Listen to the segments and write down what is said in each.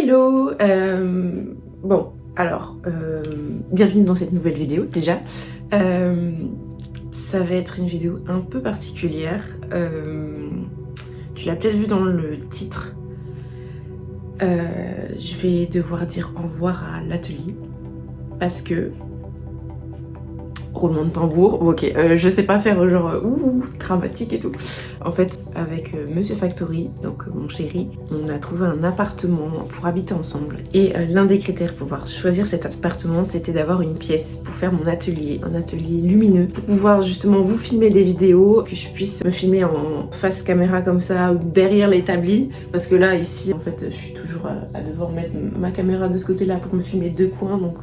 Hello Bon, alors, bienvenue dans cette nouvelle vidéo déjà. Ça va être une vidéo un peu particulière. Tu l'as peut-être vu dans le titre. Je vais devoir dire au revoir à l'atelier parce que... Roulement de tambour, ok, je sais pas faire genre dramatique et tout. En fait, avec Monsieur Factory, donc mon chéri, on a trouvé un appartement pour habiter ensemble. Et l'un des critères pour pouvoir choisir cet appartement, c'était d'avoir une pièce pour faire mon atelier, un atelier lumineux, pour pouvoir justement vous filmer des vidéos, que je puisse me filmer en face caméra comme ça, ou derrière l'établi. Parce que là, ici, en fait, je suis toujours à devoir mettre ma caméra de ce côté-là pour me filmer deux coins, donc...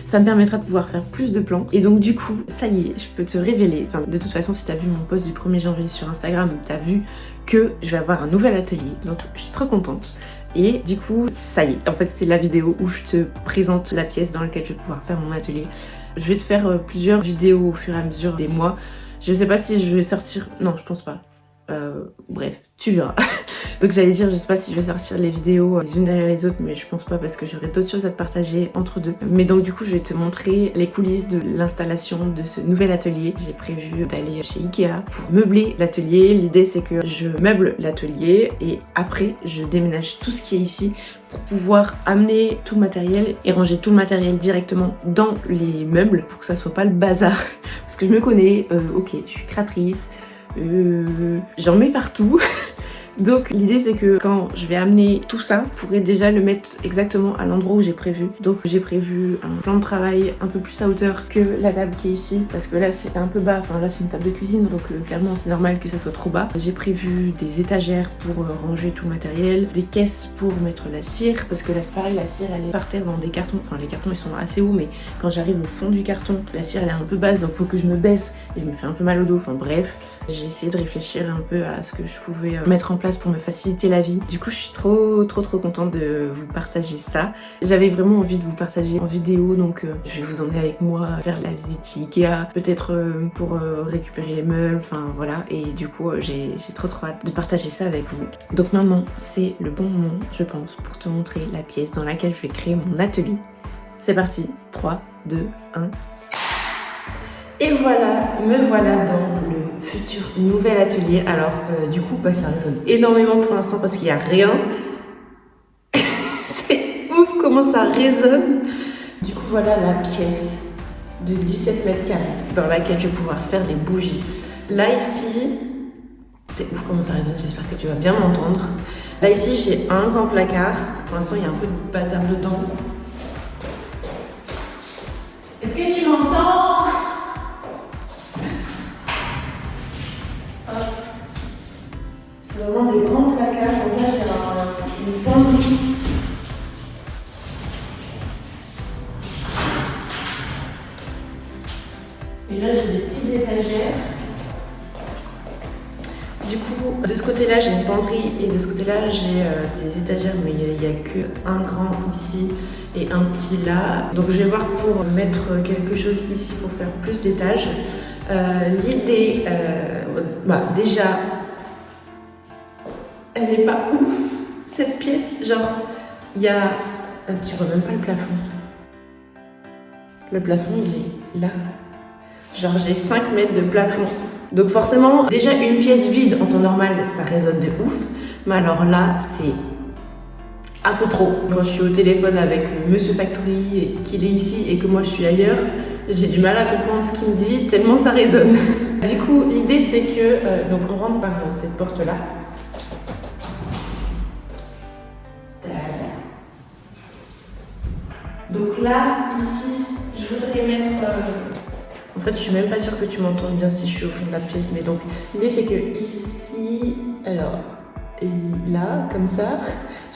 Ça me permettra de pouvoir faire plus de plans. Et donc du coup, ça y est, je peux te révéler. Enfin, de toute façon, si t'as vu mon post du 1er janvier sur Instagram, t'as vu que je vais avoir un nouvel atelier. Donc je suis trop contente. Et du coup, ça y est. En fait, c'est la vidéo où je te présente la pièce dans laquelle je vais pouvoir faire mon atelier. Je vais te faire plusieurs vidéos au fur et à mesure des mois. Je sais pas si je vais sortir... Non, je pense pas. Bref, tu verras. Donc j'allais dire, je sais pas si je vais sortir les vidéos les unes derrière les autres, mais je pense pas parce que j'aurai d'autres choses à te partager entre deux. Mais donc du coup, je vais te montrer les coulisses de l'installation de ce nouvel atelier. J'ai prévu d'aller chez Ikea pour meubler l'atelier. L'idée c'est que je meuble l'atelier et après je déménage tout ce qui est ici pour pouvoir amener tout le matériel et ranger tout le matériel directement dans les meubles pour que ça soit pas le bazar. Parce que je me connais, ok, je suis créatrice. J'en mets partout. Donc l'idée c'est que quand je vais amener tout ça, je pourrais déjà le mettre exactement à l'endroit où j'ai prévu. Donc j'ai prévu un plan de travail un peu plus à hauteur que la table qui est ici, parce que là c'est un peu bas, enfin là c'est une table de cuisine, donc clairement c'est normal que ça soit trop bas. J'ai prévu des étagères pour ranger tout le matériel, des caisses pour mettre la cire, parce que là c'est pareil, la cire elle est par terre dans des cartons, enfin les cartons ils sont assez hauts, mais quand j'arrive au fond du carton, la cire elle est un peu basse, donc faut que je me baisse et je me fais un peu mal au dos, enfin bref. J'ai essayé de réfléchir un peu à ce que je pouvais mettre en place pour me faciliter la vie. Du coup, je suis trop contente de vous partager ça. J'avais vraiment envie de vous partager en vidéo, donc je vais vous emmener avec moi faire la visite chez Ikea, peut-être pour récupérer les meubles, enfin voilà. Et du coup, j'ai trop hâte de partager ça avec vous. Donc maintenant, c'est le bon moment, je pense, pour te montrer la pièce dans laquelle je vais créer mon atelier. C'est parti, 3, 2, 1... Et voilà, me voilà dans le futur nouvel atelier. Alors du coup, ça résonne énormément pour l'instant parce qu'il n'y a rien. C'est ouf comment ça résonne. Du coup, voilà la pièce de 17 mètres carrés dans laquelle je vais pouvoir faire des bougies. Là, ici, c'est ouf comment ça résonne, j'espère que tu vas bien m'entendre. Là, ici, j'ai un grand placard. Pour l'instant, il y a un peu de bazar dedans. Est-ce que tu m'entends ? C'est vraiment des grands placards. Donc là, j'ai une penderie. Et là, j'ai des petites étagères. Du coup, de ce côté-là, j'ai une penderie et de ce côté-là, j'ai des étagères, mais il n'y a qu'un grand ici et un petit là. Donc, je vais voir pour mettre quelque chose ici pour faire plus d'étages. L'idée, déjà, elle n'est pas ouf, cette pièce. Genre, il y a... Tu vois même pas le plafond. Le plafond, il est là. Genre, j'ai 5 mètres de plafond. Donc forcément, déjà une pièce vide en temps normal, ça résonne de ouf. Mais alors là, c'est un peu trop. Quand je suis au téléphone avec Monsieur Factory et qu'il est ici et que moi je suis ailleurs, j'ai du mal à comprendre ce qu'il me dit tellement ça résonne. Du coup, l'idée c'est que... donc on rentre par cette porte-là. Donc là, ici, je voudrais mettre... En fait, je suis même pas sûre que tu m'entendes bien si je suis au fond de la pièce. Mais donc, l'idée c'est que ici... Alors, et là, comme ça,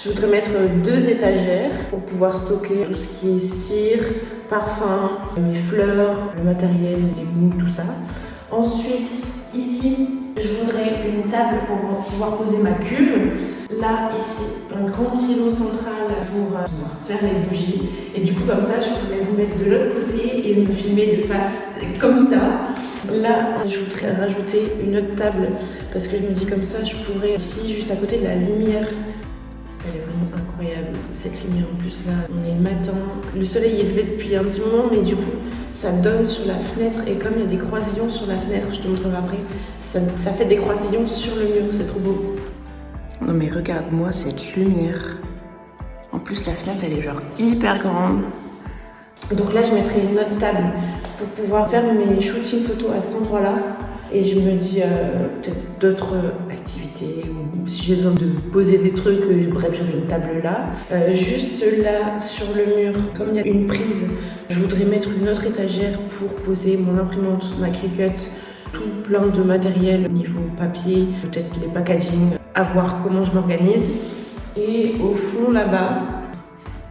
je voudrais mettre 2 étagères pour pouvoir stocker tout ce qui est cire, parfum, mes fleurs, le matériel, les boules, tout ça. Ensuite, ici, je voudrais une table pour pouvoir poser ma cube. Là, ici, un grand îlot central pour faire les bougies. Et du coup, comme ça, je pourrais vous mettre de l'autre côté et me filmer de face comme ça. Là, je voudrais rajouter une autre table parce que je me dis comme ça, je pourrais ici, juste à côté de la lumière. Elle est vraiment incroyable. cette lumière. En plus là, on est le matin, le soleil est levé depuis un petit moment, mais du coup, ça donne sur la fenêtre et comme il y a des croisillons sur la fenêtre, je te montrerai après, ça fait des croisillons sur le mur, c'est trop beau. Non mais regarde-moi cette lumière. En plus, la fenêtre, elle est genre hyper grande. Donc là, je mettrai une autre table pour pouvoir faire mes shootings photos à cet endroit-là. Et je me dis peut-être d'autres activités ou si j'ai besoin de poser des trucs, bref, j'aurai une table là. Juste là, sur le mur, comme il y a une prise, je voudrais mettre une autre étagère pour poser mon imprimante, ma Cricut, tout plein de matériel niveau papier, peut-être les packaging, à voir comment je m'organise. Et au fond là-bas,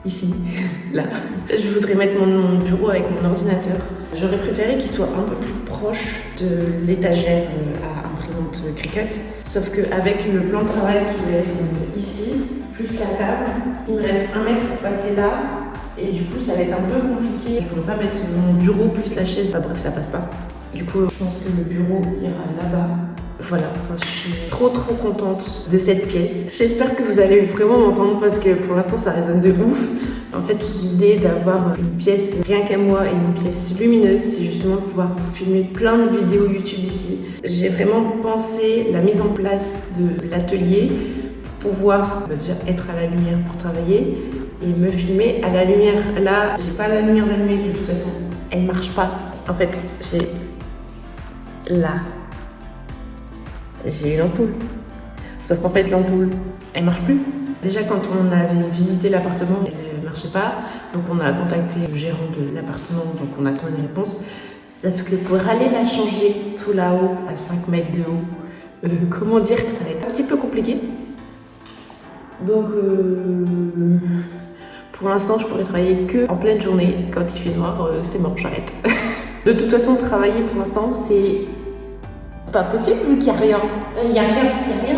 ici, là, je voudrais mettre mon bureau avec mon ordinateur. J'aurais préféré qu'il soit un peu plus proche de l'étagère à imprimante Cricut. Sauf qu'avec le plan de travail qui va être ici, plus la table, il me reste 1 mètre pour passer là. Et du coup, ça va être un peu compliqué. Je ne voudrais pas mettre mon bureau plus la chaise. Enfin bref, ça passe pas. Du coup, je pense que le bureau ira là-bas. Voilà, je suis trop contente de cette pièce. J'espère que vous allez vraiment m'entendre parce que pour l'instant ça résonne de ouf. En fait, l'idée d'avoir une pièce rien qu'à moi et une pièce lumineuse, c'est justement de pouvoir vous filmer plein de vidéos YouTube ici. J'ai vraiment pensé la mise en place de l'atelier pour pouvoir déjà être à la lumière pour travailler et me filmer à la lumière. Là, j'ai pas la lumière d'allumée de toute façon, elle marche pas. En fait, j'ai une ampoule. Sauf qu'en fait, l'ampoule, elle marche plus. Déjà, quand on avait visité l'appartement, elle ne marchait pas. Donc, on a contacté le gérant de l'appartement, donc on attend une réponse. Sauf que pour aller la changer tout là-haut, à 5 mètres de haut, comment dire que ça va être un petit peu compliqué. Donc, pour l'instant, je pourrais travailler que en pleine journée. Quand il fait noir, c'est mort, j'arrête. De toute façon, travailler pour l'instant, c'est pas possible vu qu'il n'y a rien. Il n'y a rien.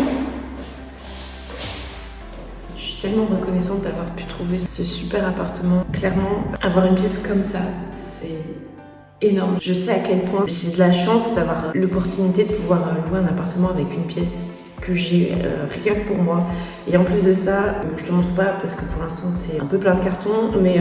Je suis tellement reconnaissante d'avoir pu trouver ce super appartement. Clairement, avoir une pièce comme ça, c'est énorme. Je sais à quel point j'ai de la chance d'avoir l'opportunité de pouvoir louer un appartement avec une pièce que j'ai rien que pour moi. Et en plus de ça, je te montre pas parce que pour l'instant c'est un peu plein de cartons, mais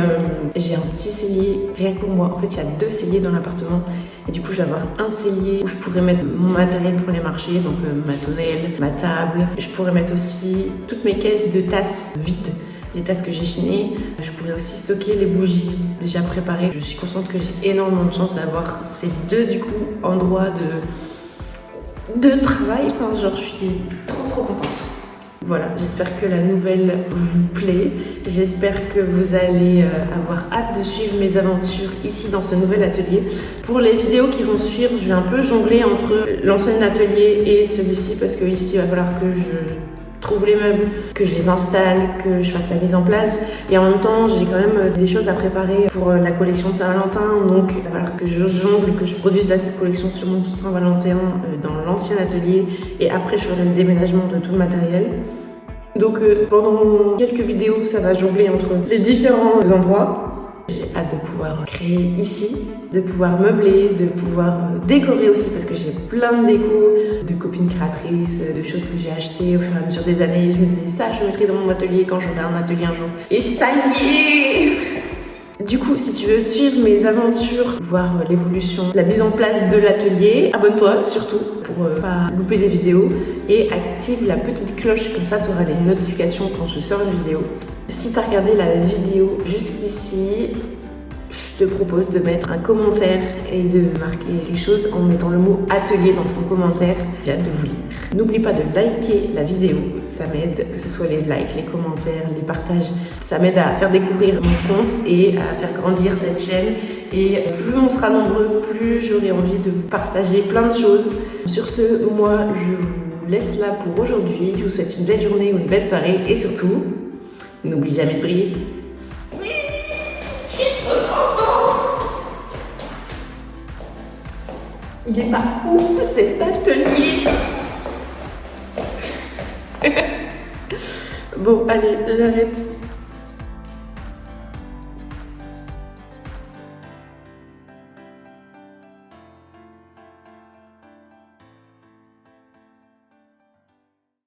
j'ai un petit cellier rien que pour moi. En fait, il y a 2 celliers dans l'appartement et du coup je vais avoir un cellier où je pourrais mettre mon matériel pour les marchés, donc ma tonnelle, ma table. Je pourrais mettre aussi toutes mes caisses de tasses vides, les tasses que j'ai chinées. Je pourrais aussi stocker les bougies déjà préparées. Je suis consciente que j'ai énormément de chance d'avoir ces 2 du coup endroits de travail. Enfin, genre, je suis trop contente. Voilà, j'espère que la nouvelle vous plaît. J'espère que vous allez avoir hâte de suivre mes aventures ici dans ce nouvel atelier. Pour les vidéos qui vont suivre, je vais un peu jongler entre l'ancien atelier et celui-ci parce que ici, il va falloir que je trouve les meubles, que je les installe, que je fasse la mise en place. Et en même temps, j'ai quand même des choses à préparer pour la collection de Saint-Valentin. Donc, il va falloir que je jongle, que je produise la collection sur mon Saint-Valentin dans l'ancien atelier. Et après, je ferai le déménagement de tout le matériel. Donc, pendant quelques vidéos, ça va jongler entre les différents endroits. J'ai hâte de pouvoir créer ici, de pouvoir meubler, de pouvoir décorer aussi parce que j'ai plein de décos, de copines créatrices, de choses que j'ai achetées au fur et à mesure des années. Je me disais ça, je mettrai dans mon atelier quand j'aurai un atelier un jour. Et ça y est! Du coup, si tu veux suivre mes aventures, voir l'évolution, la mise en place de l'atelier, abonne-toi surtout pour pas louper des vidéos et active la petite cloche, comme ça tu auras les notifications quand je sors une vidéo. Si tu as regardé la vidéo jusqu'ici, je te propose de mettre un commentaire et de marquer les choses en mettant le mot atelier dans ton commentaire. J'ai hâte de vous lire. N'oublie pas de liker la vidéo, ça m'aide, que ce soit les likes, les commentaires, les partages. Ça m'aide à faire découvrir mon compte et à faire grandir cette chaîne. Et plus on sera nombreux, plus j'aurai envie de vous partager plein de choses. Sur ce, moi, je vous laisse là pour aujourd'hui. Je vous souhaite une belle journée ou une belle soirée et surtout, n'oublie jamais de briller. Oui, je suis trop contente. Il est pas ouf cet atelier. Bon, allez, j'arrête.